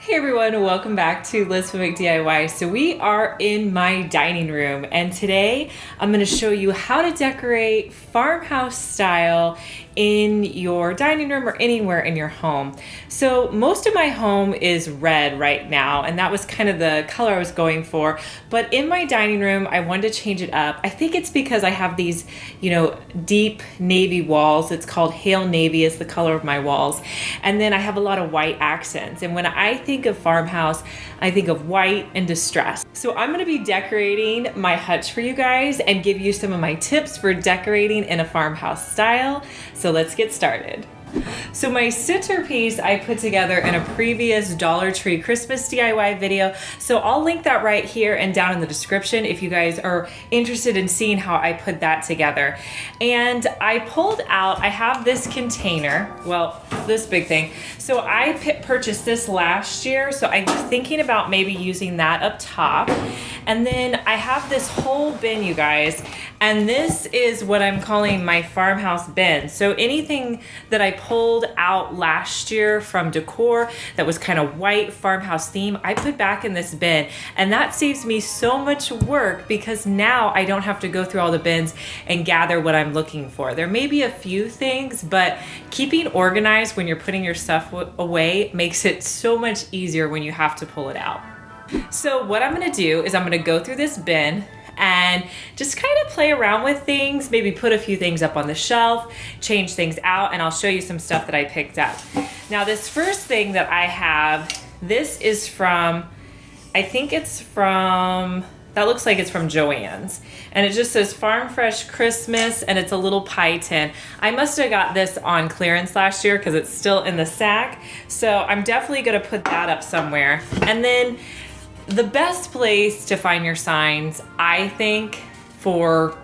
Hey everyone, welcome back to lizfenwickdiy DIY. So we are in my dining room and today I'm going to show you how to decorate farmhouse style in your dining room or anywhere in your home. So most of my home is red right now and that was kind of the color I was going for, but in my dining room I wanted to change it up. I think it's because I have these, deep navy walls. It's called Hail Navy is the color of my walls. And then I have a lot of white accents. And when I think of farmhouse, I think of white and distress. So I'm going to be decorating my hutch for you guys and give you some of my tips for decorating in a farmhouse style. So let's get started. So my centerpiece I put together in a previous Dollar Tree Christmas DIY video. So I'll link that right here and down in the description if you guys are interested in seeing how I put that together. And I pulled out, I have this container, well, this big thing. So I purchased this last year. So I'm thinking about maybe using that up top. And then I have this whole bin, you guys, and this is what I'm calling my farmhouse bin. So anything that I pulled out last year from decor that was kind of white farmhouse theme, I put back in this bin, and that saves me so much work because now I don't have to go through all the bins and gather what I'm looking for. There may be a few things, but keeping organized when you're putting your stuff away makes it so much easier when you have to pull it out. So what I'm gonna do is I'm gonna go through this bin and just kind of play around with things, maybe put a few things up on the shelf, change things out, and I'll show you some stuff that I picked up. Now this first thing that I have, this is from, I think it's from, that looks like it's from Joann's. And it just says Farm Fresh Christmas and it's a little pie tin. I must have got this on clearance last year because it's still in the sack. So I'm definitely gonna put that up somewhere. And then the best place to find your signs, I think, for,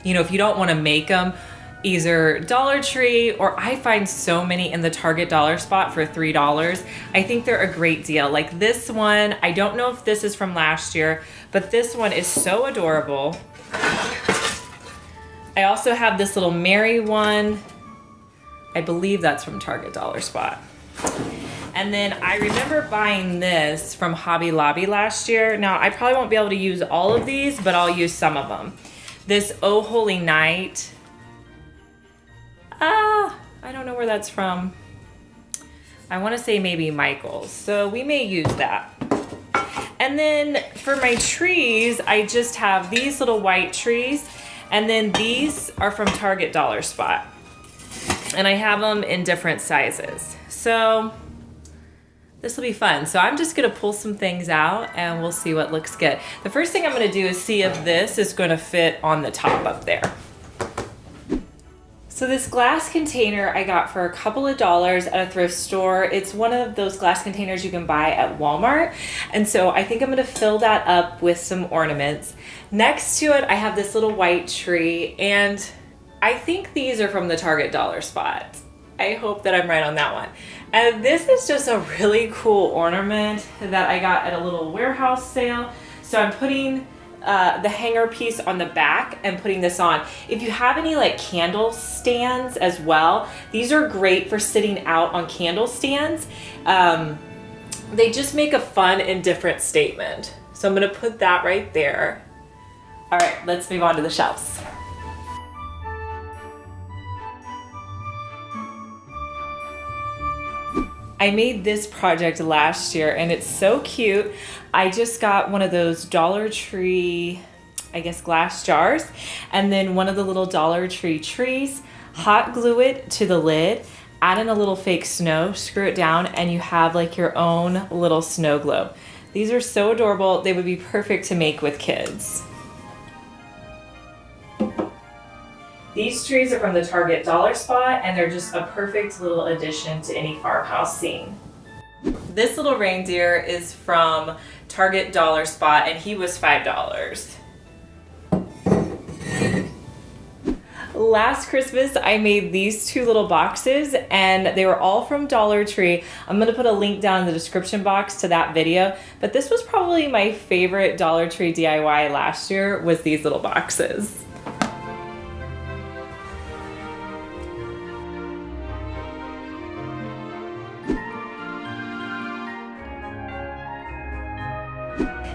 if you don't want to make them, either Dollar Tree or I find so many in the Target dollar spot for $3. I think they're a great deal. Like this one, I don't know if this is from last year, but this one is so adorable. I also have this little Mary one. I believe that's from Target dollar spot. And then I remember buying this from Hobby Lobby last year. Now, I probably won't be able to use all of these, but I'll use some of them. This Oh Holy Night. I don't know where that's from. I want to say maybe Michael's. So we may use that. And then for my trees, I just have these little white trees. And then these are from Target dollar spot. And I have them in different sizes. So this will be fun. So I'm just gonna pull some things out and we'll see what looks good. The first thing I'm gonna do is see if this is gonna fit on the top up there. So this glass container I got for a couple of dollars at a thrift store. It's one of those glass containers you can buy at Walmart. And so I think I'm gonna fill that up with some ornaments. Next to it, I have this little white tree, and I think these are from the Target dollar spot. I hope that I'm right on that one. And this is just a really cool ornament that I got at a little warehouse sale. So I'm putting the hanger piece on the back and putting this on. If you have any like candle stands as well, these are great for sitting out on candle stands. They just make a fun and different statement. So I'm gonna put that right there. All right, let's move on to the shelves. I made this project last year and it's so cute. I just got one of those Dollar Tree, I guess, glass jars, and then one of the little Dollar Tree trees, hot glue it to the lid, add in a little fake snow, screw it down, and you have like your own little snow globe. These are so adorable. They would be perfect to make with kids. These trees are from the Target dollar spot and they're just a perfect little addition to any farmhouse scene. This little reindeer is from Target dollar spot and he was $5. Last Christmas, I made these two little boxes and they were all from Dollar Tree. I'm gonna put a link down in the description box to that video, but this was probably my favorite Dollar Tree DIY last year was these little boxes.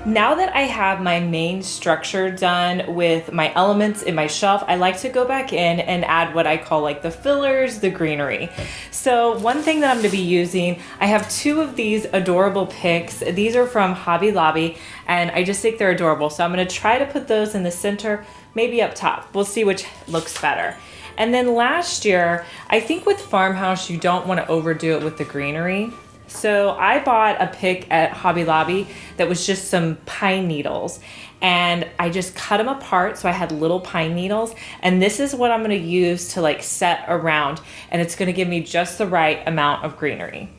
Now that I have my main structure done with my elements in my shelf, I like to go back in and add what I call like the fillers, the greenery. So one thing that I'm gonna be using, I have 2 of these adorable picks. These are from Hobby Lobby, and I just think they're adorable. So I'm gonna try to put those in the center, maybe up top. We'll see which looks better. And then last year, I think with Farmhouse, you don't wanna overdo it with the greenery. So I bought a pick at Hobby Lobby that was just some pine needles, and I just cut them apart so I had little pine needles, and this is what I'm gonna use to like set around, and it's gonna give me just the right amount of greenery.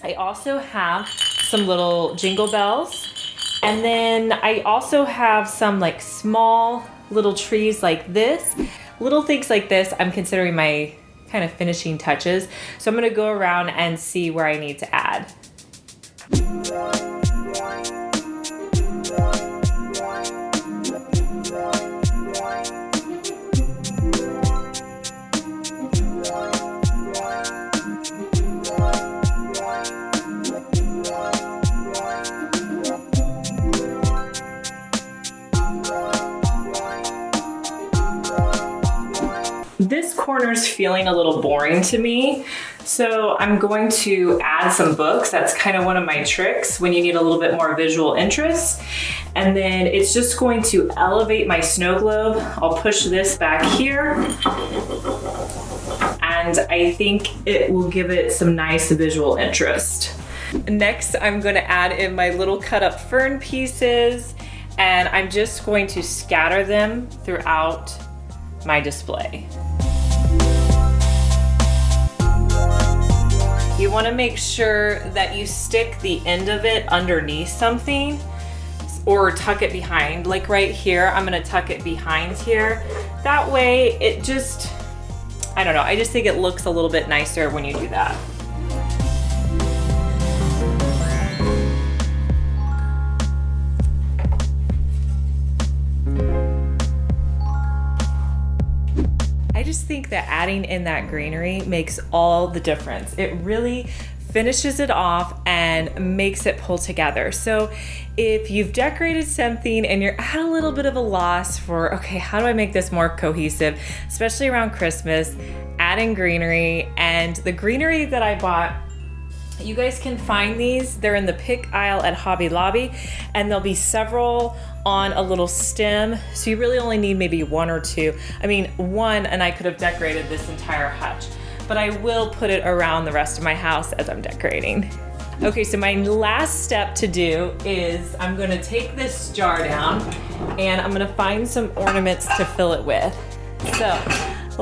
I also have some little jingle bells, and then I also have some like small little trees like this. Little things like this I'm considering my kind of finishing touches. So I'm gonna go around and see where I need to add. This corner's feeling a little boring to me, so I'm going to add some books. That's kind of one of my tricks when you need a little bit more visual interest. And then it's just going to elevate my snow globe. I'll push this back here, and I think it will give it some nice visual interest. Next, I'm going to add in my little cut up fern pieces, and I'm just going to scatter them throughout my display. You want to make sure that you stick the end of it underneath something or tuck it behind. Like right here, I'm going to tuck it behind here. That way it just, I don't know, I just think it looks a little bit nicer when you do that. I just think that adding in that greenery makes all the difference. It really finishes it off and makes it pull together. So if you've decorated something and you're at a little bit of a loss for, okay, how do I make this more cohesive, especially around Christmas, add in greenery. And the greenery that I bought, you guys can find these. They're in the pick aisle at Hobby Lobby, and there'll be several on a little stem. So you really only need maybe 1 or 2. I mean, 1 and I could have decorated this entire hutch, but I will put it around the rest of my house as I'm decorating. Okay, so my last step to do is I'm gonna take this jar down and I'm gonna find some ornaments to fill it with. So,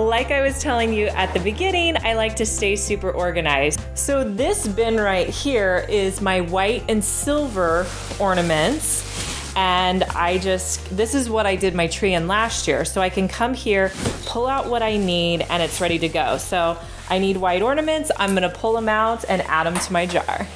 like I was telling you at the beginning, I like to stay super organized. So this bin right here is my white and silver ornaments. And this is what I did my tree in last year. So I can come here, pull out what I need, and it's ready to go. So I need white ornaments. I'm gonna pull them out and add them to my jar.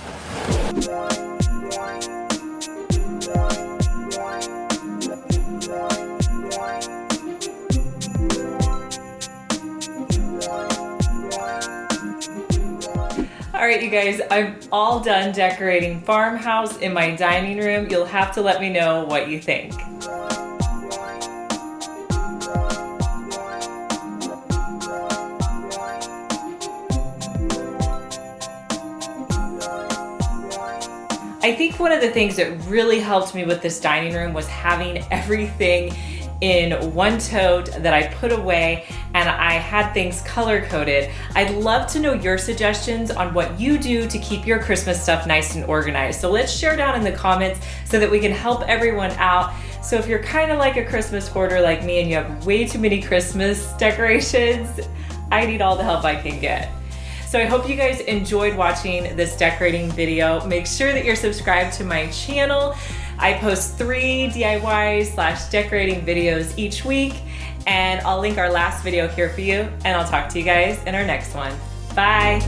All right, you guys, I'm all done decorating Farmhouse in my dining room. You'll have to let me know what you think. I think one of the things that really helped me with this dining room was having everything in one tote that I put away, and I had things color coded. I'd love to know your suggestions on what you do to keep your Christmas stuff nice and organized. So let's share down in the comments so that we can help everyone out. So if you're kind of like a Christmas hoarder like me and you have way too many Christmas decorations, I need all the help I can get. So I hope you guys enjoyed watching this decorating video. Make sure that you're subscribed to my channel. I post 3 DIY/decorating videos each week, and I'll link our last video here for you, and I'll talk to you guys in our next one. Bye.